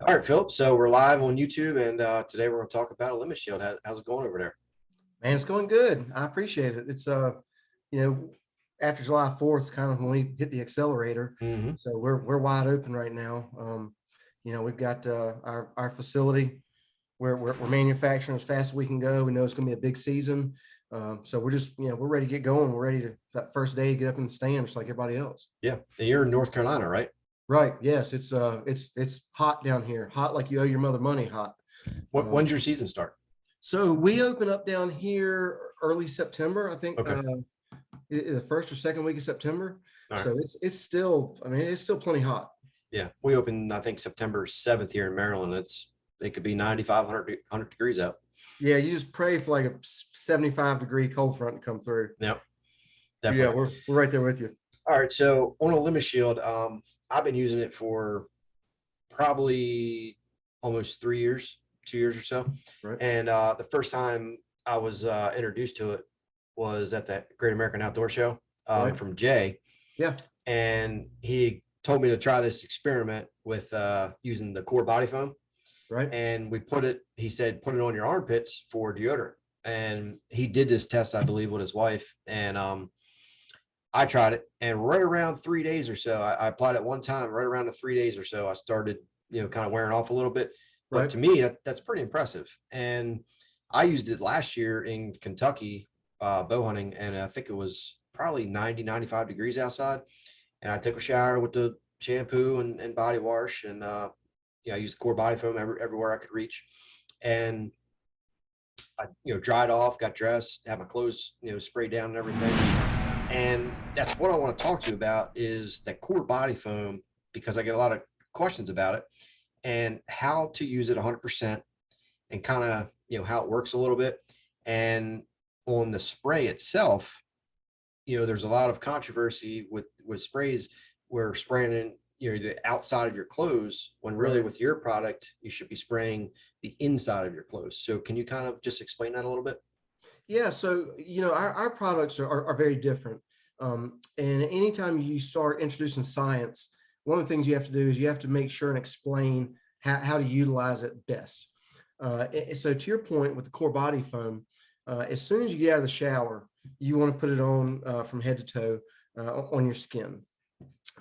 All right, Philip. So we're live on YouTube, and today we're going to talk about ElimiShield. How's it going over there? Man, it's going good. I appreciate it. It's you know, after July 4th, kind of when we hit the accelerator. Mm-hmm. So we're wide open right now. We've got our facility where we're manufacturing as fast as we can go. We know it's going to be a big season. So we're just, we're ready to get going. We're ready to that first day get up in the stand just like everybody else. Yeah, and you're in North Carolina, right? Right. Yes, it's hot down here. Hot like you owe your mother money hot. When's your season start? So we open up down here early September, I think. Okay. The first or second week of September. All right. So it's still, I mean, it's still plenty hot. Yeah, we open, I think, September 7th here in Maryland. It could be 95, 100 degrees out. Yeah, you just pray for like a 75-degree cold front to come through. Yep, definitely. Yeah, we're right there with you. All right, so on ElimiShield, I've been using it for probably almost 3 years, 2 years or so. Right. And the first time I was introduced to it was at the Great American Outdoor Show Right. from Jay. Yeah. And he told me to try this experiment with using the core body foam. Right. And he said, put it on your armpits for deodorant. And he did this test, I believe, with his wife. And I tried it. And right around 3 days or so, I applied it one time. Right around the 3 days or so, I started, kind of wearing off a little bit. But Right. to me, that's pretty impressive. And I used it last year in Kentucky, bow hunting, and I think it was probably 90, 95 degrees outside. And I took a shower with the shampoo and body wash, and I used core body foam everywhere I could reach. And I, dried off, got dressed, had my clothes, sprayed down and everything. And that's what I want to talk to you about is that core body foam, because I get a lot of questions about it and how to use it 100% and kind of, how it works a little bit. And on the spray itself, there's a lot of controversy with sprays where spraying in, the outside of your clothes, when really with your product, you should be spraying the inside of your clothes. So can you kind of just explain that a little bit? Yeah. So, our products are very different. And anytime you start introducing science, one of the things you have to do is you have to make sure and explain how to utilize it best. So to your point with the core body foam, as soon as you get out of the shower, you want to put it on from head to toe on your skin.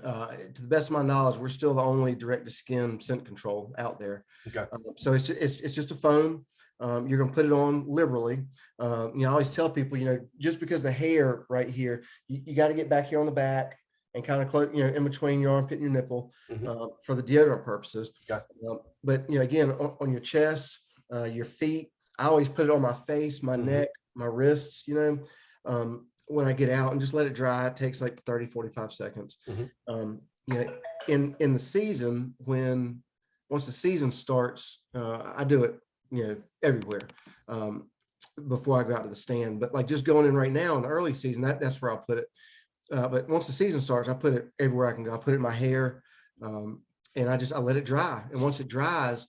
To the best of my knowledge, we're still the only direct to skin scent control out there. Okay. So it's just a foam. You're going to put it on liberally. I always tell people, just because the hair right here, you got to get back here on the back and kind of close, in between your armpit and your nipple for the deodorant purposes. Okay. But again, on your chest, your feet, I always put it on my face, my neck, my wrists, when I get out, and just let it dry. It takes like 30, 45 seconds. In the season, once the season starts, I do it, everywhere before I go out to the stand. But like just going in right now in the early season, that's where I'll put it. But once the season starts, I put it everywhere I can go. I put it in my hair, and I let it dry. And once it dries,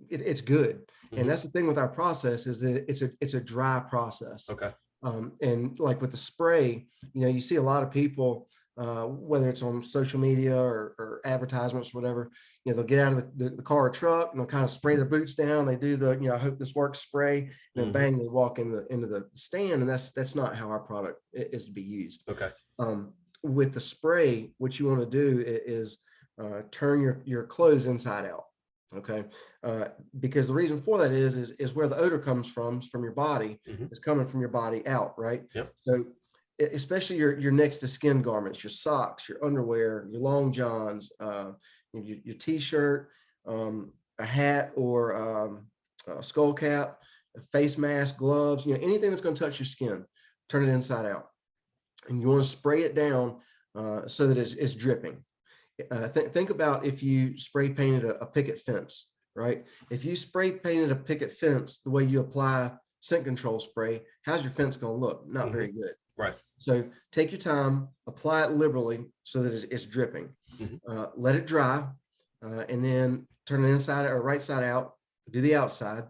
it's good. And that's the thing with our process is that it's a dry process. Okay. And like with the spray, you see a lot of people, whether it's on social media or advertisements, whatever, they'll get out of the car or truck and they'll kind of spray their boots down. They do the, I hope this works spray, and then bang, they walk into the stand. And that's not how our product is to be used. Okay. With the spray, what you want to do is turn your clothes inside out. Okay. Because the reason for that is where the odor comes from your body. It's coming from your body out. Right. Yep. So especially your next to skin garments, your socks, your underwear, your long johns, your t-shirt, a hat or a skull cap, a face mask, gloves, anything that's going to touch your skin, turn it inside out. And you want to spray it down so that it's dripping. Think about if you spray painted a picket fence, right? If you spray painted a picket fence the way you apply scent control spray, how's your fence going to look? Not very good. Right. So take your time, apply it liberally so that it's dripping. Let it dry, and then turn it inside or right side out, do the outside,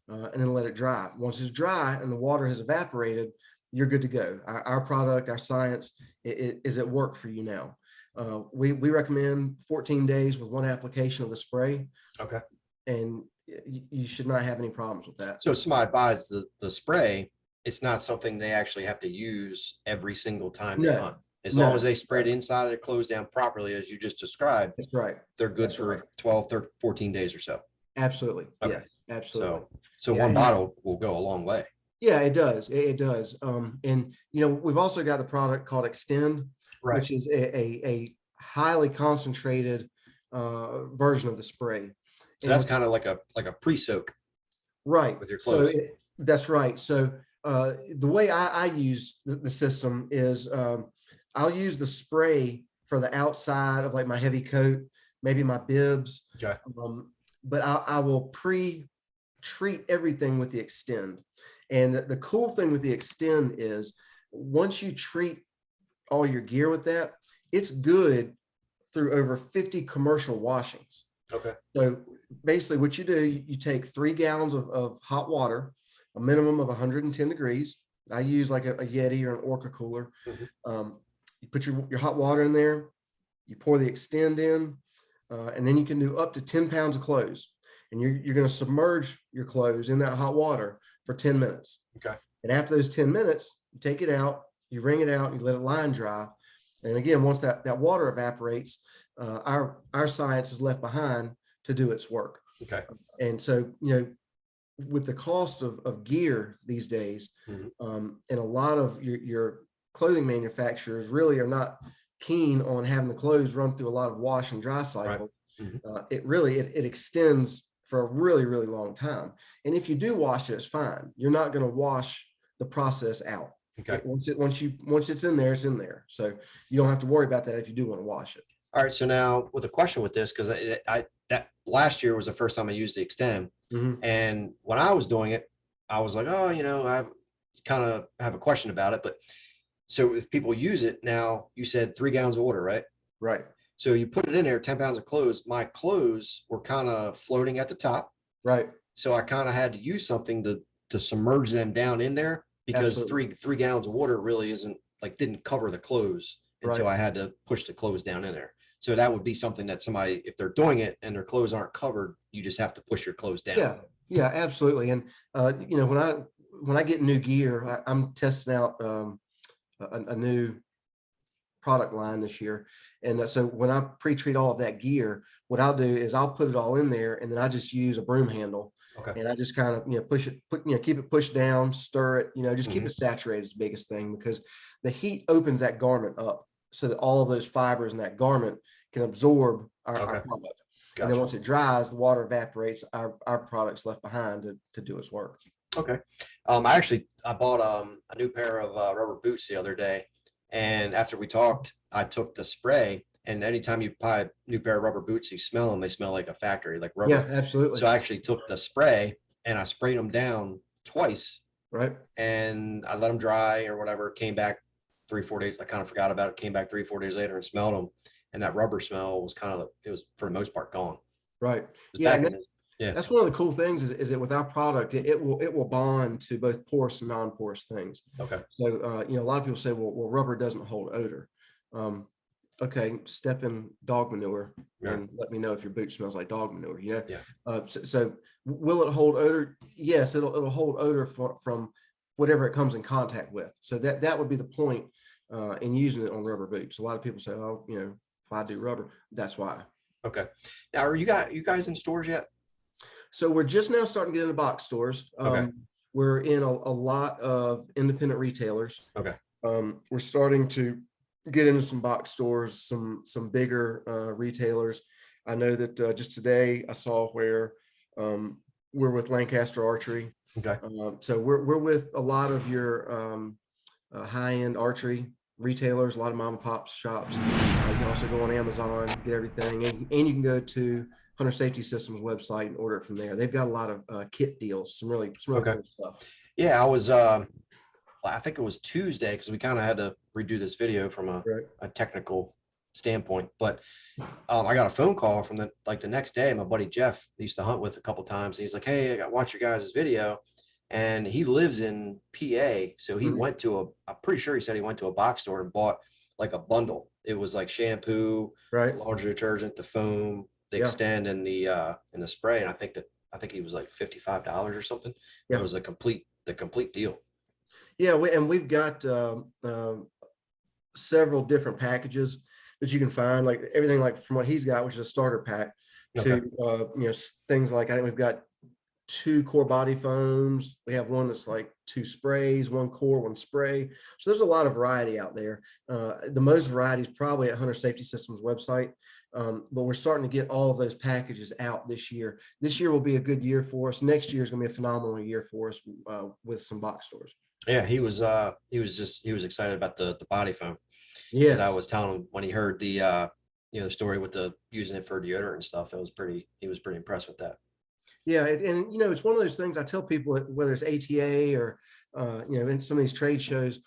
and then let it dry. Once it's dry and the water has evaporated, you're good to go. Our product, our science is at work for you now. We recommend 14 days with one application of the spray, Okay. and you should not have any problems with that. So if somebody buys the spray, it's not something they actually have to use every single time they No, hunt. As long as no, they spray the inside of the clothes down properly, as you just described, that's right. they're good That's for right. 12, 13, 14 days or so. Absolutely. Okay. Yeah, absolutely. So Yeah, one and bottle will go a long way. yeah, it does. It does. And we've also got the product called Extend, Right. which is a highly concentrated version of the spray. So that's kind of like a pre-soak Right. with your So clothes. that's right. So the way I use the system is I'll use the spray for the outside of like my heavy coat, maybe my bibs. Okay. But I will pre-treat everything with the Extend. And the cool thing with the Extend is once you treat all your gear with that, it's good through over 50 commercial washings. Okay. So basically what you do, you take 3 gallons of hot water, a minimum of 110 degrees. I use like a Yeti or an Orca cooler. You put your hot water in there, you pour the Extend in, and then you can do up to 10 pounds of clothes. And you're going to submerge your clothes in that hot water for 10 minutes. Okay. And after those 10 minutes, you take it out, you wring it out, you let it line dry. And again, once that water evaporates, our science is left behind to do its work. Okay. And so, with the cost of gear these days, and a lot of your clothing manufacturers really are not keen on having the clothes run through a lot of wash and dry cycle. Right. It extends for a really, really long time. And if you do wash it, it's fine. You're not going to wash the process out. Okay. Once it's in there, it's in there. So you don't have to worry about that if you do want to wash it. All right. So now with a question with this, because that last year was the first time I used the Extend. And when I was doing it, I was like, oh, I kind of have a question about it. But so if people use it now, you said 3 gallons of water, right? Right. So you put it in there, 10 pounds of clothes. My clothes were kind of floating at the top. Right. So I kind of had to use something to submerge them down in there, because three gallons of water really didn't cover the clothes until I had to push the clothes down in there. So that would be something that somebody, if they're doing it and their clothes aren't covered, you just have to push your clothes down. Yeah. Yeah, absolutely. And when I get new gear, I'm testing out a new product line this year. And so when I pre-treat all of that gear, what I'll do is I'll put it all in there, and then I just use a broom handle. Okay. And I just kind of, push it, keep it pushed down, stir it, just keep it saturated is the biggest thing, because the heat opens that garment up so that all of those fibers in that garment can absorb our product. Gotcha. And then once it dries, the water evaporates, our product's left behind to do its work. Okay. I bought a new pair of rubber boots the other day. And after we talked, I took the spray, and anytime you buy a new pair of rubber boots, you smell them, they smell like a factory, like rubber. Yeah, absolutely. So I actually took the spray and I sprayed them down twice. Right. And I let them dry or whatever, came back 3-4 days. I kind of forgot about it, came back 3-4 days later and smelled them. And that rubber smell was it was for the most part gone. Right. Yeah. That's one of the cool things is that with our product, it will bond to both porous and non-porous things. Okay. So, a lot of people say, well, rubber doesn't hold odor. Okay, step in dog manure and let me know if your boot smells like dog manure. Yeah. So will it hold odor? Yes, it'll hold odor from whatever it comes in contact with. So that would be the point in using it on rubber boots. A lot of people say, oh, if I do rubber, that's why. Okay. Now, are you guys in stores yet? So we're just now starting to get into box stores. Okay. We're in a lot of independent retailers. Okay. We're starting to get into some box stores, some bigger retailers. I know that just today I saw where we're with Lancaster Archery. Okay. So we're with a lot of your high-end archery retailers, a lot of mom and pop shops. You can also go on Amazon, get everything, and you can go to Hunter Safety Systems website and order it from there. They've got a lot of kit deals, some really cool stuff. Yeah, I was I think it was Tuesday, because we kind of had to redo this video from a technical standpoint. But I got a phone call from the next day. My buddy Jeff used to hunt with a couple times. He's like, hey, I got to watch your guys' video. And he lives in PA. So he went to I'm pretty sure he said he went to a box store and bought like a bundle. It was like shampoo, Right. laundry detergent, the foam, the Yeah. extend, and the spray. And I think he was like $55 or something. It Yeah. was the complete deal. Yeah. We've got several different packages that you can find, like everything like from what he's got, which is a starter pack, to Okay. things like I think we've got two core body foams. We have one that's like two sprays, one core, one spray. So there's a lot of variety out there. The most variety is probably at Hunter Safety Systems website. But we're starting to get all of those packages out this year. This year will be a good year for us. Next year is going to be a phenomenal year for us with some box stores. Yeah, he was excited about the body foam because I Yes. was telling him when he heard the story with the using it for deodorant and stuff. He was pretty impressed with that. Yeah, and it's one of those things I tell people that whether it's ATA or in some of these trade shows,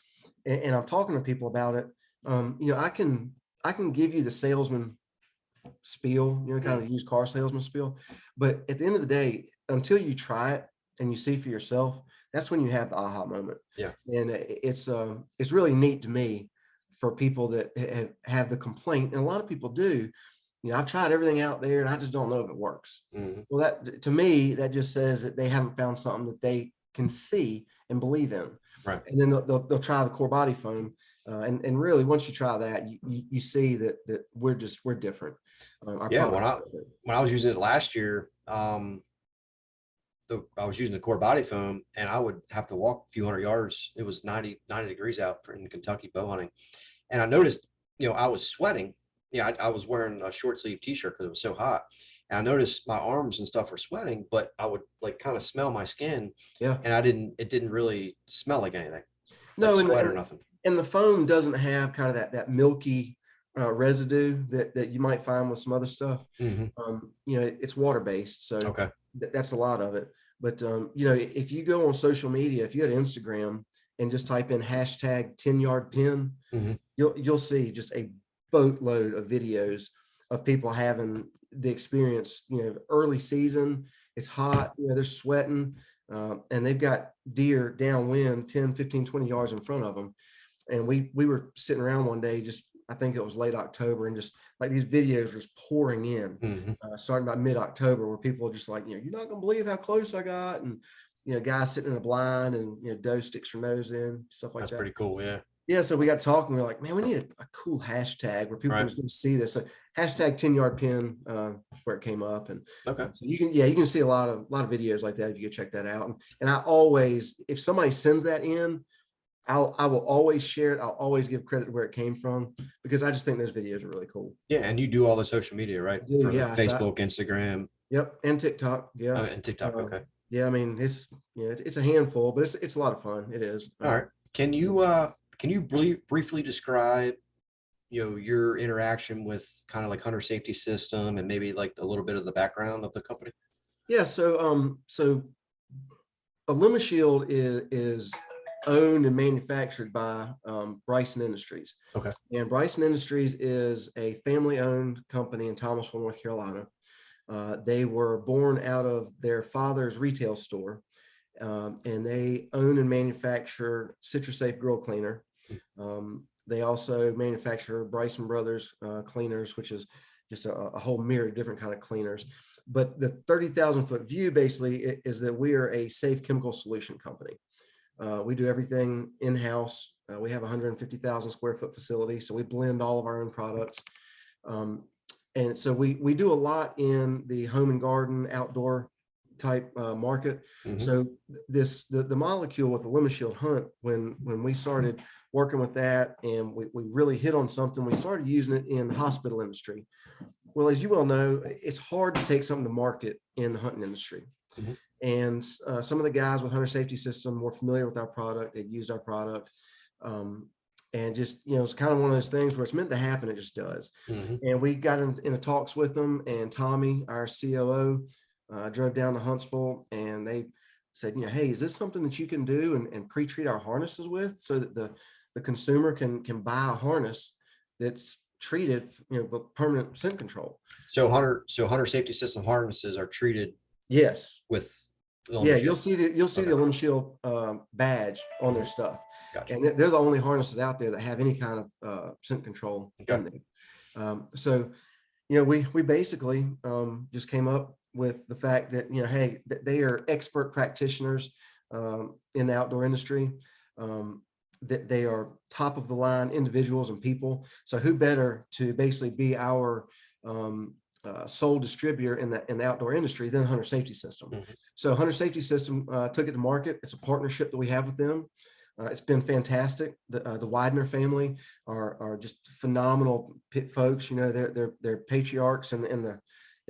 and I'm talking to people about it. I can give you the salesman spiel, kind of Mm, the used car salesman spiel, but at the end of the day, until you try it and you see for yourself, that's when you have the aha moment. yeah. And it's really neat to me for people that have the complaint, and a lot of people do. I've tried everything out there and I just don't know if it works. Hmm. Well, that to me, that just says that they haven't found something that they can see and believe in. Right. And then they'll try the core body foam. And really, once you try that, you see that we're different. Our Yeah. product is different. When I was using it last year, I was using the core body foam and I would have to walk a few hundred yards. It was 90 degrees out in Kentucky bow hunting. And I noticed, I was sweating. Yeah, I was wearing a short sleeve t-shirt because it was so hot. And I noticed my arms and stuff were sweating, but I would like kind of smell my skin Yeah. and it didn't really smell like anything, like No, sweat or nothing. and the foam doesn't have kind of that milky residue that you might find with some other stuff. Hmm. It's water based, so Okay. that's a lot of it. But if you go on social media, if you had Instagram and just type in hashtag 10-yard pin, Hmm. you'll see just a boatload of videos of people having the experience. Early season, it's hot, they're sweating, and they've got deer downwind 10, 15, 20 yards in front of them. And we were sitting around one day, just I think it was late October, and just like these videos were just pouring in, Hmm. starting about mid-October, where people are just like, you're not gonna believe how close I got, and guys sitting in a blind, and doe sticks her nose in, stuff like That's that. pretty cool. Yeah. Yeah, so we got talking. We're like, man, we need a cool hashtag where people Right. can see this. So hashtag 10-yard pin, where it came up, and Okay. so you can see a lot of videos like that if you go check that out. And I always, if somebody sends that in, I will always share it. I'll always give credit to where it came from, because I just think those videos are really cool. Yeah. And you do all the social media, right? I do, For the yeah. So Facebook, Instagram, yep, and TikTok, yeah. and TikTok. Uh, Okay. yeah, I mean it's a handful, but it's a lot of fun. It is. All right. Can you briefly describe, your interaction with kind of like Hunter Safety System and maybe like a little bit of the background of the company? Yeah, so ElimiShield is owned and manufactured by Bryson Industries. Okay. And Bryson Industries is a family-owned company in Thomasville, North Carolina. They were born out of their father's retail store, and they own and manufacture Citrus Safe Grill Cleaner. They also manufacture Bryson Brothers cleaners, which is just a whole myriad of different kind of cleaners. But the 30,000-foot view basically is that we are a safe chemical solution company. We do everything in-house. We have a 150,000 square foot facility, so we blend all of our own products. And so we do a lot in the home and garden outdoor type market. Hmm. So the molecule with the ElimiShield Hunt, when we started working with that and we really hit on something, we started using it in the hospital industry. Well, as you well know, it's hard to take something to market in the hunting industry. Hmm. And some of the guys with Hunter Safety System were familiar with our product. They'd used our product. And just, it's kind of one of those things where it's meant to happen. It just does. Hmm. And we got in talks with them, and Tommy, our COO, drove down to Huntsville, and they said, hey, is this something that you can do and pre-treat our harnesses with, so that the consumer can buy a harness that's treated, with permanent scent control. So Hunter Safety System harnesses are treated Yes. with Yeah, you'll see the ElimiShield badge on their stuff, Gotcha. and they're the only harnesses out there that have any kind of scent control in them. So, we basically just came up with the fact that hey, that they are expert practitioners in the outdoor industry. That they are top of the line individuals and people. So who better to basically be our sole distributor in the outdoor industry than Hunter Safety System. So Hunter Safety System took it to market. It's a partnership that we have with them. It's been fantastic. The Widener family are just phenomenal folks. They're patriarchs in the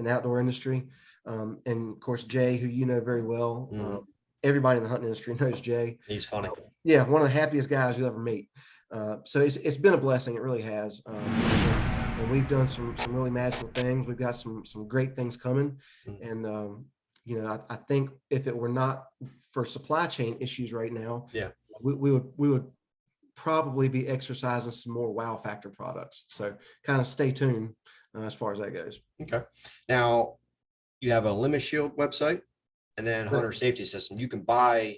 outdoor industry. And of course, Jay, who you know very well. Everybody in the hunting industry knows Jay. He's funny. Yeah, one of the happiest guys you'll ever meet. So it's been a blessing. It really has. And we've done some really magical things. We've got some great things coming. And I think if it were not for supply chain issues right now, we would probably be exercising some more wow factor products. So kind of stay tuned as far as that goes. Okay. Now you have a ElimiShield website and then Hunter Safety System. You can buy,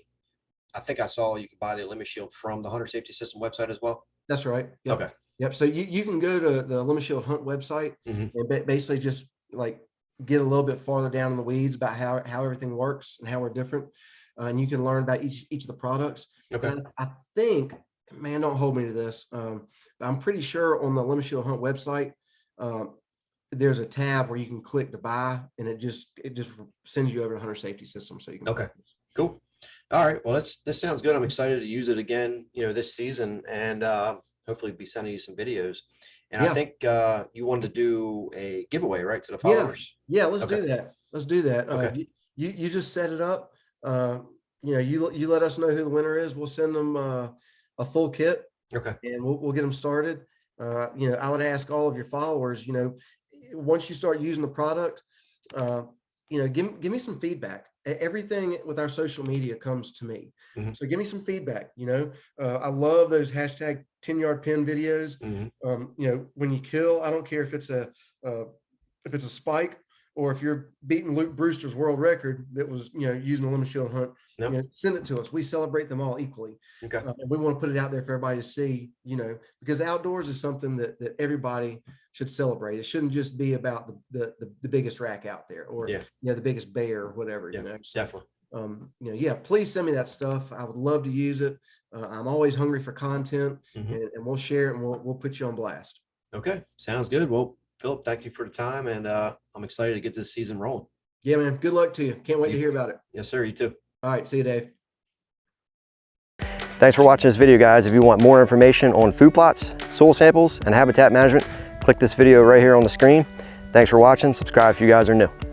I think I saw you can buy the ElimiShield from the Hunter Safety System website as well. That's right. Yep. Okay. Yep. So you can go to the ElimiShield Hunt website and basically just like get a little bit farther down in the weeds about how everything works and how we're different. And you can learn about each of the products. Okay. And I think, man, don't hold me to this. But I'm pretty sure on the ElimiShield Hunt website, there's a tab where you can click to buy, and it just sends you over to Hunter Safety System. So you can. Okay. Cool. All right. Well, this sounds good. I'm excited to use it again, this season, and hopefully be sending you some videos. And I think you wanted to do a giveaway, right, to the followers? Yeah. Let's do that. Let's do that. Okay. You just set it up. You let us know who the winner is. We'll send them a full kit. Okay. And we'll get them started. I would ask all of your followers, once you start using the product, give me some feedback. Everything with our social media comes to me. So give me some feedback. I love those hashtag 10-yard pin videos. When you kill, I don't care if it's a spike or if you're beating Luke Brewster's world record that was, using a ElimiShield hunt, send it to us. We celebrate them all equally. Okay. And we want to put it out there for everybody to see, because outdoors is something that everybody should celebrate. It shouldn't just be about the biggest rack out there or, the biggest bear or whatever, So, definitely. Please send me that stuff. I would love to use it. I'm always hungry for content and we'll share it and we'll put you on blast. Okay. Sounds good. Well, Philip, thank you for the time, and I'm excited to get this season rolling. Yeah, man. Good luck to you. Can't wait to hear about it. Yes, sir. You too. All right. See you, Dave. Thanks for watching this video, guys. If you want more information on food plots, soil samples, and habitat management, click this video right here on the screen. Thanks for watching. Subscribe if you guys are new.